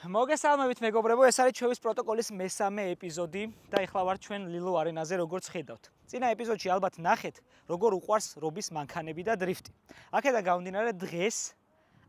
მოგესალმებით მეგობრებო, ეს არის ჩვევის პროტოკოლის მესამე ეპიზოდი და ეხლა ვარ ჩვენ ლილო არენაზე, როგორც ხედავთ. წინა ეპიზოდში ალბათ ნახეთ, როგორ უყვარს რობის მანქანები და დრიფტი. აქედან გამომდინარე დღეს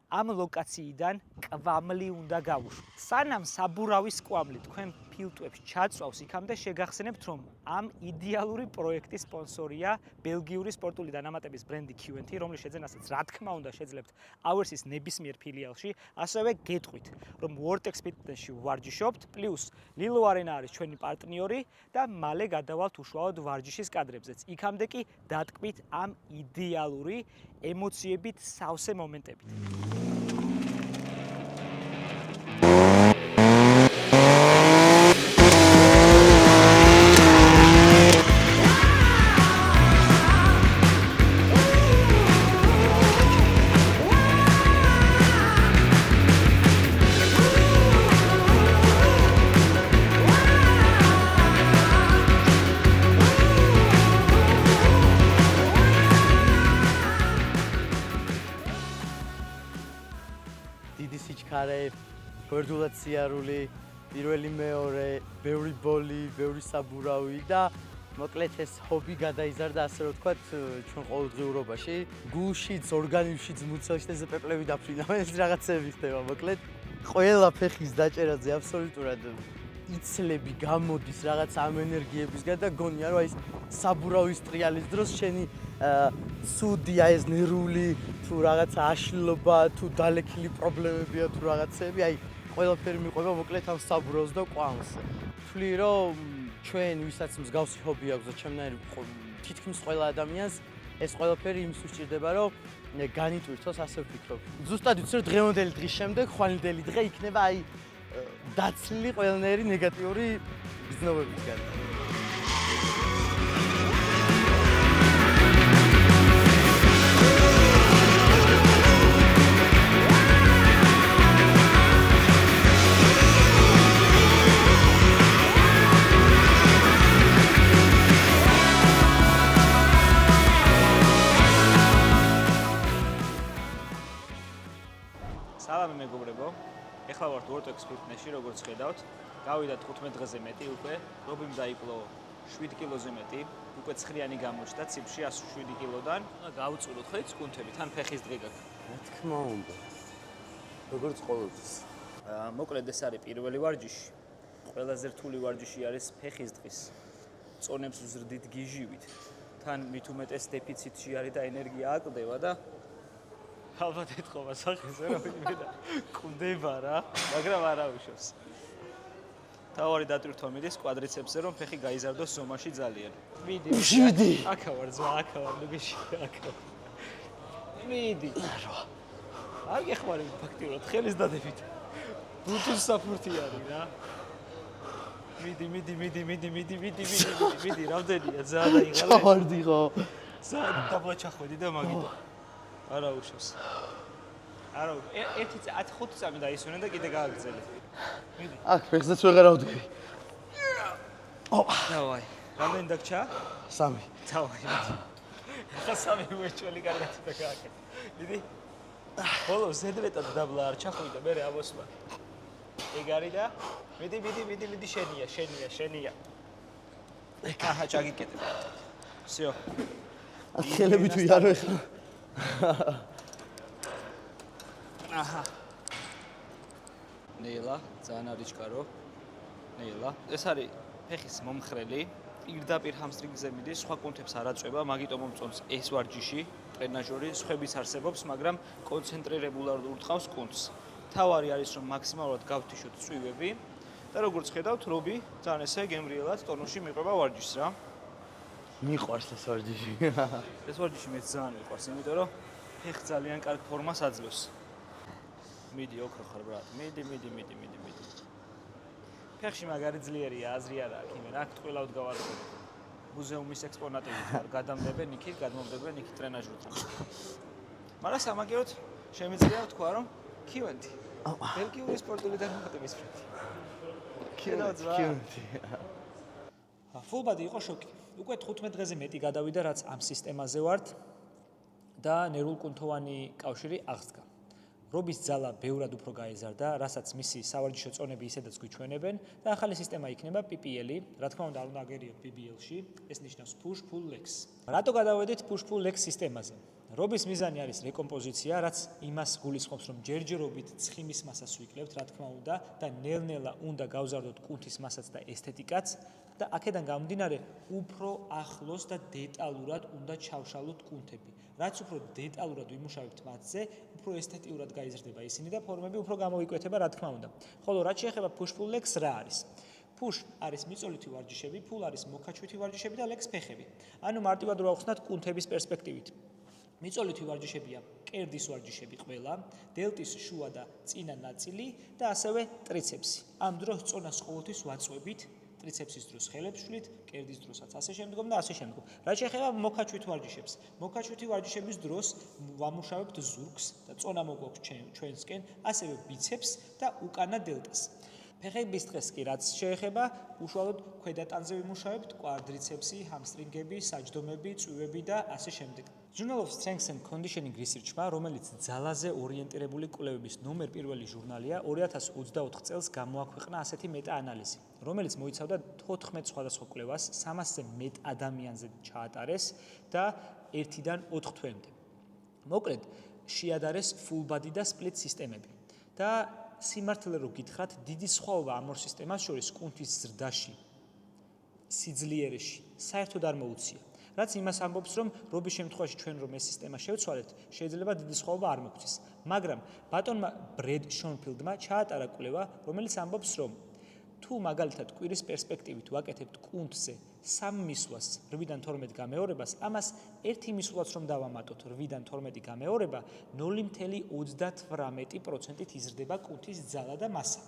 ამ ლოკაციიდან კვამლი უნდა გავუშვით. სანამ საბურავის კვამლი თქვენ ფილტვებს ჩაწვავს, იქამდე შეგახსენებთ, რომ ამ იდეალური პროექტის სპონსორია ბელგიური სპორტული დანამატების ბრენდი QNT, რომლის შეძენასაც რა თქმა უნდა შეძლებთ Hours-ის ნებისმიერ ფილიალში, ასევე გეტყვით, რომ Vortex Fitness-ში ვარჯიშობთ, პლუს Lilo Arena არის ჩვენი პარტნიორი და მალე გადავალთ უშუალოდ ვარჯიშის კადრებზეც. იქამდე კი დატკბით ამ იდეალური ემოციებით სავსე მომენტებით. დიდი სიჩქარე, გვერდულად სიარული, პირველი მეორე, ბევრი ბოლი, ბევრი საბურავი და მოკლედ ეს ჰობი გადაიზარდა ასე რომ ვთქვათ ჩვენ ყოველდღიურობაში. გულშიც, ორგანიზმშიც, მუცელშიც ეს პეპლები დაფრინავენ, ეს რაღაცები ხდება მოკლედ. ყველა ფეხის დაჭერაზე აბსოლუტურად იცლები გამოდის რაღაც ამ ენერგიებისგან და გონია რომ აი ეს საბურავის ტრიალის დროს შენი ცუდია ეს ნერვული თუ რაღაცა აშლილობა თუ დალექილი პრობლემებია თუ რაღაცები აი ყველაფერი მიყვება მოკლედ ამ საბურავს და კვამს. ვთვლი რომ ჩვენ ვისაც მსგავსი ჰობი აქვს და ჩემნაირი თითქმის ყველა ადამიანს ეს ყველაფერი იმის უსჭირდება რომ განიტვირთოს ასე ვფიქრობ. ზუსტად ვიცი რომ დღევანდელი დღის შემდეგ ხვალინდელი დღე იქნება აი დაცლილი ყველანაირი ნეგატიური გრძნობებისგან. სალამი მეგობრებო. ეხლა ვართ Vortex Fitness-ში, როგორც ხედავთ. გავიდა 15 დღეზე მეტი უკვე, რობიმ დაიკლო 7 კილოზე მეტი, უკვე ცხრიანი გამოჩნდა ციფრში 107 კილოდან. გავწუროთ ხო ეს კუნთები, თან ფეხის დღე გაქვს. რა თქმა უნდა. როგორც ყოველთვის. მოკლედ ეს არის პირველი ვარჯიში. ყველაზე რთული ვარჯიში არის ფეხის დღის. წონებს ვზრდით გიჟივით. თან მით უმეტეს დეფიციტში არის და ენერგია აკლდება და ალბათ ეთქობა სახეზე რომ იმედა კვდება რა, მაგრამ არ აუშავს. თავარი დატვირთვა მიდის კვადრიცეპსზე რომ ფეხი გაიზარდოს ზომაში ძალიან. მიდი. აქა ვარ ზმა, აქა ვარ ნუგეში, აქა. მიდი. არ გეხმარი ფაქტიურად ხელის დადებით. ბლუთუს საფურთი არის რა. მიდი, რამდენია ზა დაიღალე. ჩავარდი ხო? ზა დაბლა ჩახვედი და მაგიტო. არ აუშავს. არა, 1-5 წამი დაისვენე და კიდე გააგრძელე. მიდი. აქ ფეხზეც ვეღარ ავდგები. დავაი. რამდენი დაგჭა? 3. დავაი. ხა 3 უეჭველი კარგად და გააკეთე. მიდი. ბოლოს ზედმეტად დაბლა არ ჩახვიდა, მე ამოსვლა. ეგ არის და მიდი, შენია. აჰა, ჩაგიკეთე. всё. ხელები თუ იარო ეხლა. აჰა. ნელა, ძალიან არიჩკარო. ნელა. ეს არის ფეხის მომხრელი. პირდაპირ ჰამსტრინგზე მიდის, სხვა კუნთებს არ აწვება, მაგიტომ მომწონს ეს ვარჯიში, ტრენაჟორი, სხვების არსებობს, მაგრამ კონცენტრირებულად ურტყავს კუნთს. თავარი არის რომ მაქსიმალურად გავთიშოთ წვივები და როგორც ხედავთ, რობი ძალიან ესე გემრიელად ტონუსში მიყვება ვარჯიშს რა. მიყვარს ეს ვარჯიში. ეს ვარჯიში მეც ძალიან მიყვარს, იმიტომ რომ ფეხი ძალიან კარგ ფორმას აძლევს. მიდი ოქრო ხარ ბრატ. მიდი. ფეხში მაგარი ძლიერია, აზრი არა აქვს, იმენ აქ ტყილავთ გავარკვევ. მუზეუმის ექსპონატები ხარ, გადამდებენ იქით, გადმომდებენ იქით ტრენაჟორთან. მაგრამ სამაგიეროდ შემიძლია თქვა რომ QNT. ბელგიური სპორტული დანამატების ბრენდი. QNT. Full-body იყო შოკი. უკვე 15 დღეზე მეტი გადავიდა, რაც ამ სისტემაზე ვართ და ნერვულ-კუნთოვანი კავშირი აღსდგა. რობის ძალა ბევრად უფრო გაეზარდა, რასაც მისი სავარჯიშო წონები ისედაც გვიჩვენებენ და ახალი სისტემა იქნება PPL-ი, რა თქმა უნდა, არ უნდა აგერიოთ BBL-ში, ეს ნიშნავს push pull legs. რატო გადავედით push pull legs სისტემაზე? რობის მიზანი არის რეკომპოზიცია, რაც იმას გულისხმობს, რომ ჯერჯერობით ცხიმის მასას ვიკლებთ, რა თქმა უნდა, და ნელ-ნელა უნდა გავზარდოთ კუნთის მასაც და ესთეტიკაც და აქედან გამომდინარე, უფრო ახლოს და დეტალურად უნდა ჩავშალოთ კუნთები. რაც უფრო დეტალურად ვიმუშავებთ მათზე, უფრო ესთეტიურად გაიზრდება ისინი და ფორმები უფრო გამოიკვეთება, რა თქმა უნდა. ხოლო რაც შეეხება push pull legs რა არის? push არის მიწოლიthi ვარჯიშები, pull არის მოქაჩვითი ვარჯიშები და legs ფეხები. ანუ მარტივად რა ვხსნათ კუნთების პერსპექტივით. მიწოლიthi ვარჯიშებია კერდის ვარჯიშები ყველა, დელტის შუა და წინა ნაწილი და ასევე ტრიცეპსი. ამ დროს წონას ყოველთვის ვაწვევით, ტრიცეპსის დროს ხელებს შვლით, კერდის დროსაც ასე შემდგომ და ასე შემდგომ. რაც შეეხება მოქაჩვით ვარჯიშებს, მოქაჩვითი ვარჯიშების დროს ვამუშავებთ ზურგს და წონა მოგვაქვს ჩვენსკენ, ასევე ბიცეპს და უკანა დელტას. ფეხების დღეს კი რაც შეეხება, უშუალოდ ქვედა ტანზე ვიმუშავებთ კვადრიცეპსი, ჰამსტრინგები, საჯდომები, წვივები და ასე შემდეგ. Journal of Strength and Conditioning Research-მა, რომელიც ძალაზე ორიენტირებული კვლევების ნომერ პირველი ჟურნალია, 2024 წელს გამოაქვეყნა ასეთი მეტა-ანალიზი, რომელიც მოიცავდა 14 სხვადასხვა კვლევას, 300-ზე მეტ ადამიანზე ჩაატარეს და 1-დან 4 თვემდე. მოკლედ, შეადარეს full body და split სისტემები და სიმართლე რო გითხრათ, დიდი სხვაობა ამ ორ სისტემას შორის კუნთის ზრდაში, სიძლიერეში საერთოდ არ მოუცია. რაც იმას ამბობს, რომ რობის შემთხვევაში ჩვენ რომ ეს სისტემა შევცვალეთ, შეიძლება დიდი სხვაობა არ მოგვცეს. მაგრამ ბატონმა ბრედ შონფილდმა ჩაატარა კვლევა, რომელიც ამბობს, რომ თუ მაგალითად კვირის პერსპექტივით ვაკეთებთ კუნთზე 3 მისვლას 8-დან 12 გამეორებას, ამას 1 მისვლაც რომ დავამატოთ 8-დან 12 გამეორება, 0.38%-ით იზრდება კუნთის ძალა და მასა.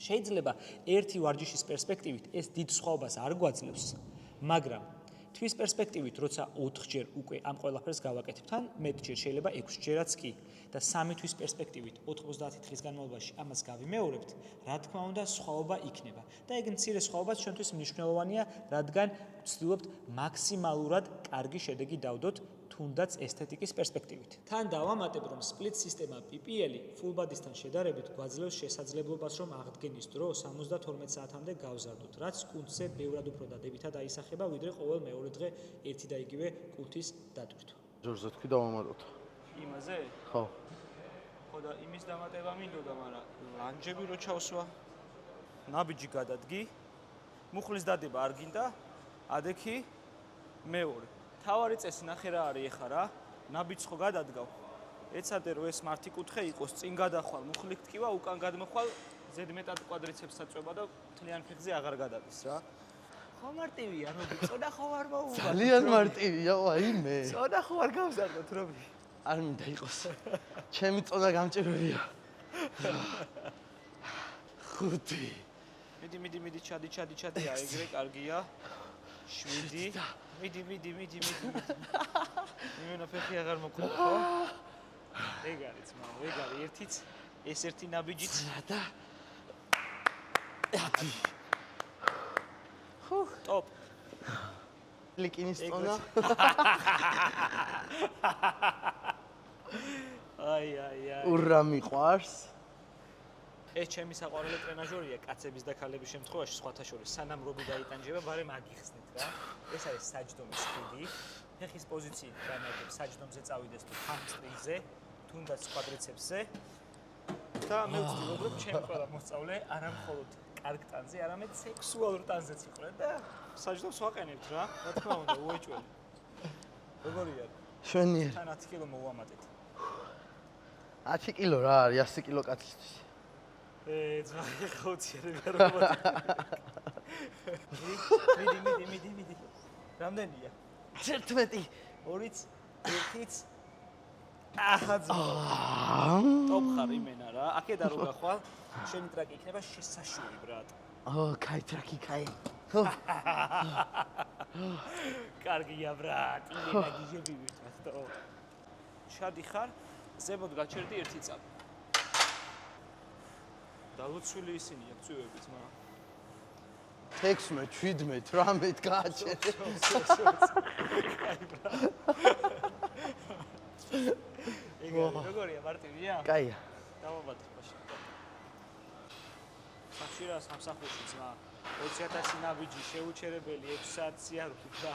შეიძლება ერთი ვარჯიშის პერსპექტივით ეს დიდ სხვაობას არ გვაძლევს, მაგრამ თვის პერსპექტივით, როცა 4-ჯერ უკვე ამ ყველაფერს გავაკეთებთ, ან მეტჯერ შეიძლება 6-ჯერაც კი და 3 თვის პერსპექტივით 90 დღის განმავლობაში ამას გავიმეორებთ, რა თქმა უნდა, სხვაობა იქნება. და ეგ მცირე სხვაობაც ჩვენთვის მნიშვნელოვანია, რადგან ვცდილობთ მაქსიმალურად კარგი შედეგი დავდოთ თუნდაც ესთეტიკის პერსპექტივით. თან დავამატებ, რომ split სისტემა PPL full body-სთან შედარებით გვაძლევს შესაძლებლობას, რომ აღდგენის დრო 72 საათამდე გავზარდოთ, რაც კუნთზე ბევრად უფრო დადებითად აისახება, ვიდრე ყოველ მეორე დღე ერთი და იგივე კუნთის დატვირთვა. ჯორჯზე თქვი დავამატოთ. იმაზე? ხო. ხო და იმის დამატება მინდოდა, მაგრამ ლანჯები რო ჩავსვა, ნაბიჯი გადადგი, მუხლის დადება არ გინდა, ადექი მეორე. თავარი წესი ნახე რა არის ეხა რა, ნაბიჯს ხო გადადგავ. ეცადე რომ ეს მართი კუთხე იყოს, წინ გადახვალ, მუხლით ტკივა, უკან გადმოხვალ, ზედმეტად კვადრიცეპს აწვება და მთლიან ფეხზე აღარ გადადის რა. ხო მარტივია, რობი, წონა ხო არ მოუვა. ძალიან მარტივია, აი მე. წონა ხო არ გავზარდოთ, რობი. არ მინდა იყოს. ჩემი წონა გამჭირვია. 5. მიდი, ჩადი, აი ეგრე კარგია. 7. მიდი. იმენა ფეხი აღარ მოკლო, ხო? ეგ არის, მაგრამ ეგ არის ერთიც, ეს ერთი ნაბიჯიც და 10. ტოპ. ლიკინის წონა. აი. ურა მიყვარს. ეს ჩემი საყვარელი ტრენაჟორია კაცების და ქალების შემთხვევაში, სხვათა შორის, სანამ რობი დაიტანჯება, ბარემ აგიხსნით რა. ეს არის საჯდომის ხიდი. ფეხის პოზიციით განაგებ საჯდომზე წავიდეს თუ ჰამსტრინგზე, თუნდაც კვადრიცეპსზე. და მე ვცდილობ, რომ ჩემი ყველა მოსწავლე არა მხოლოდ კარგ ტანზე, არამედ სექსუალურ ტანზეც იყვნენ და საჯდომს ვაყენებთ რა. რა თქმა უნდა, უეჭველი. როგორია? შვენიერი. თან 10 კილო მოვამატეთ. 10 კილო რა არის 100 კილო კაცისთვის? ძმაი ხაუციერებია როგორ. მიდი. რამდენია? 11. 2-ც, 1-ც. ტოპ ხარ იმენა რა. აქედა რო გახვალ, შენი ტრაკი იქნება შესაშური ბრატ. კაი ტრაკი, კაი. კარგია ბრატ, იმენა გიჟები ვიტყვათ. შადი ხარ, ზემოთ გაჩერდი 1 წამი. დალოცვილი ისინია წვივებით, მაგრამ 16, 17, 18 გააჩერე. ეგ როგორია მარტივია? კაია. დავაბადე მაშინ. სახში რა სამსახურში ძმა 20000 ნაბიჯი შეუჩერებელი 6 საათი სიარული და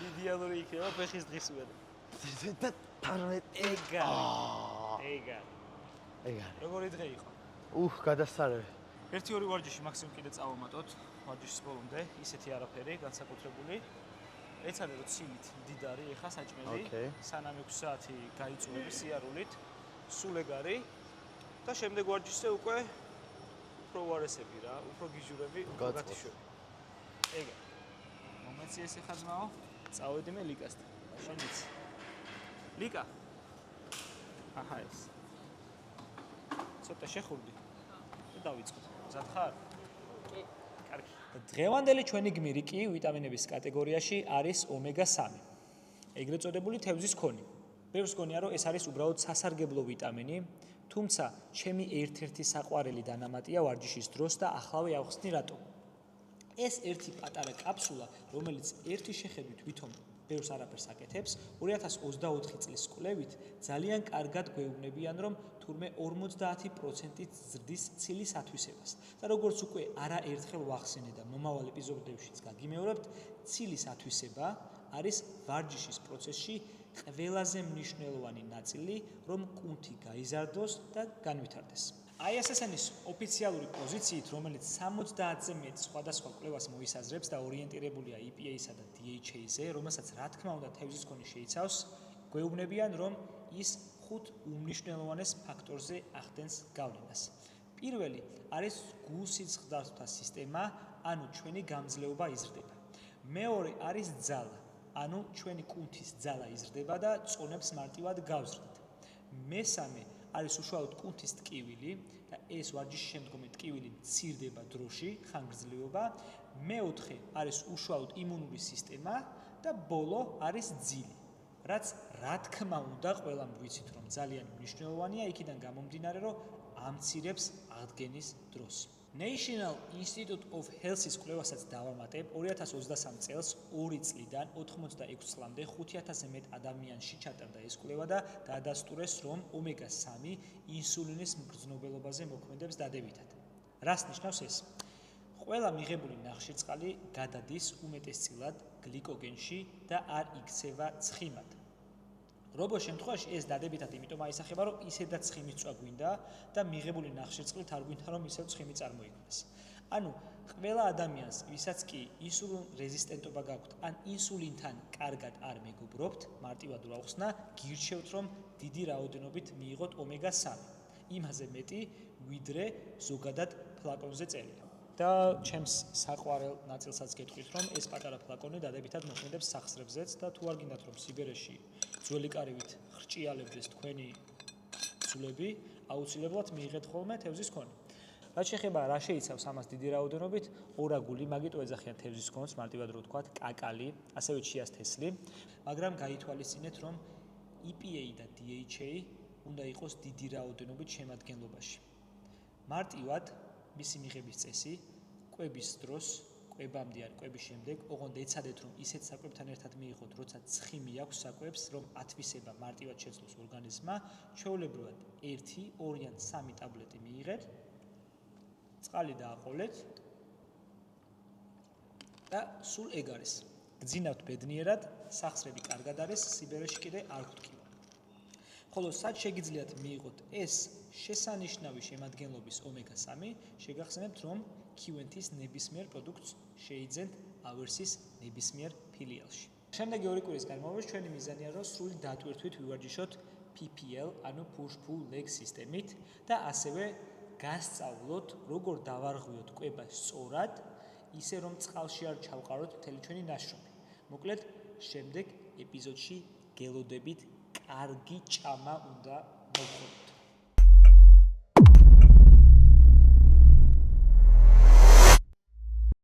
იდეალური იქნება ფეხის დღის მერე. და თანე ეგა. ეგა. როგორი დღე იყო? გადასარევი. 1-2 ვარჯიში მაქსიმუმ კიდე წავამატოთ ვარჯიშის ბოლომდე, ისეთი არაფერი განსაკუთრებული. ეცადე რომ ცილით მდიდარი ეხა საჭმელი, სანამ 6 საათი გაიწურები სიარულით, სულ ეგარი და შემდეგ ვარჯიშზე უკვე უფრო ვარესები რა, უფრო გიჟურები, უფრო გათიშვები. ეგა. მომეცი ეს ეხა ძმაო, წავედი მე ლიკასთან. შენიც. ლიკა. აჰა ეს. ცოტა შეხურდი. და დავიწყოთ. მზად ხარ? კი. კარგი. დღევანდელი ჩვენი გმირი კი ვიტამინების კატეგორიაში არის ომეგა-3. ეგრეთ წოდებული თევზის ქონი. ბევრს გონია რომ ეს არის უბრალოდ სასარგებლო ვიტამინი, თუმცა ჩემი ერთ-ერთი საყვარელი დანამატია ვარჯიშის დროს და ახლავე ავხსნი რატო. ეს ერთი პატარა კაფსულა, რომელიც ერთი შეხედვით ვითომ ბევრს არაფერს აკეთებს, 2024 წლის კვლევით ძალიან კარგად გვეუბნებიან, რომ თურმე 50%-ით ზრდის ცილის ათვისებას. და როგორც უკვე არაერთხელ ვახსენე და მომავალ ეპიზოდებშიც გაგიმეორებთ, ცილის ათვისება არის ვარჯიშის პროცესში ყველაზე მნიშვნელოვანი ნაწილი, რომ კუნთი გაიზარდოს და განვითარდეს. ISSN-ის ოფიციალური პოზიციით, რომელიც 70-ზე მეტ სხვადასხვა კვლევას მოისაზრებს და ორიენტირებულია EPA-სა და DHA-ზე, რომელსაც რა თქმა უნდა თევზის ქონი შეიცავს, გვეუბნებიან, რომ ის 5 უმნიშვნელოვანეს ფაქტორზე ახდენს გავლენას. პირველი არის გულ-სიცხდართა სისტემა, ანუ ჩვენი გამძლეობა იზრდება. მეორე არის ძალა, ანუ ჩვენი კუნთის ძალა იზრდება და წონებს მარტივად გავზრდით. მესამე არის უშუალოდ კუნთის ტკივილი და ეს ვარჯიშის შემდგომი ტკივილი მცირდება დროში, ხანგრძლივობა. მეოთხე არის უშუალოდ იმუნური სისტემა და ბოლო არის ძილი. რაც რა თქმა უნდა ყველამ ვიცით რომ ძალიან მნიშვნელოვანია, იქიდან გამომდინარე რომ ამცირებს აღდგენის დროს. National Institute of Health-ის კვლევასაც დავამატებ 2023 წელს 2 წლიდან 86 წლამდე 5000-ზე მეტ ადამიანში ჩატარდა ეს კვლევა და დაადასტურეს, რომ ომეგა-3 ინსულინის მგრძნობელობაზე მოქმედებს დადებითად. რას ნიშნავს ეს? ყველა მიღებული ნახშირწყალი გადადის უმეტესწილად გლიკოგენში და არ იქცევა ცხიმად. რობოს შემთხვევაში ეს დადებითად იმიტომ აისახება, რომ ისედაც ცხიმის წვა გვინდა და მიღებული ნახშირწყლით არ გვინდა, რომ ისევ ცხიმი წარმოიქმნას. ანუ ყველა ადამიანს, ვისაც კი ინსულინ რეზისტენტობა გაქვთ, ან ინსულინთან კარგად არ მეგობრობთ, მარტივად ვახსნა, გირჩევთ, რომ დიდი რაოდენობით მიიღოთ ომეგა-3. იმაზე მეტი, ვიდრე ზოგადად ფლაკონზე წერია. და ჩემს საყვარელ ნაწილსაც გეტყვით, რომ ეს პატარა ფლაკონი დადებითად მოქმედებს სახსრებზეც და თუ არ გინდათ, რომ სიბერეში ძველი კარივით ხრჭიალებდეს თქვენი ძვლები, აუცილებლად მიიღეთ ხოლმე თევზის ქონი. რაც შეეხება რა შეიცავს ამას დიდი რაოდენობით, ორაგული, მაგიტო ეძახიან თევზის ქონს, მარტივად რო ვთქვათ, კაკალი, ასევე ჩიას თესლი, მაგრამ გაითვალისწინეთ, რომ EPA და DHA უნდა იყოს დიდი რაოდენობით შემადგენლობაში. მარტივად მისი მიღების წესი, კვების დროს, კვებამდე ან კვების შემდეგ, ოღონდ ეცადეთ, რომ ისეთ საკვებთან ერთად მიიღოთ, როცა ცხიმი აქვს საკვებს, რომ ათვისება მარტივად შეძლოს ორგანიზმმა, ჩვეულებრივად 1, 2 ან 3 ტაბლეტი მიიღეთ, წყალი დააყოლეთ და სულ ეგ არის. გძინავთ ბედნიერად, სახსრები კარგად არის, სიბერეში კიდე არ გვტკივა. ხოლო სად შეგიძლიათ მიიღოთ ეს შესანიშნავი შემადგენლობის ომეგა-3, შეგახსენებთ, რომ Q&T-ის ნებისმიერ პროდუქტს შეიძენთ Aversis ნებისმიერ ფილიალში. შემდეგი 2 კვირის განმავლობაში ჩვენი მიზანია, რომ სრული დატვირთვით ვივარჯიშოთ PPL, ანუ push-pull leg სისტემით და ასევე გასწავლოთ, როგორ დავარღვიოთ კვება სწორად, ისე რომ წყალში არ ჩავყაროთ მთელი ჩვენი ნაშრომი. მოკლედ, შემდეგ ეპიზოდში გელოდებით კარგი ჭამა უნდა მოგხდეთ.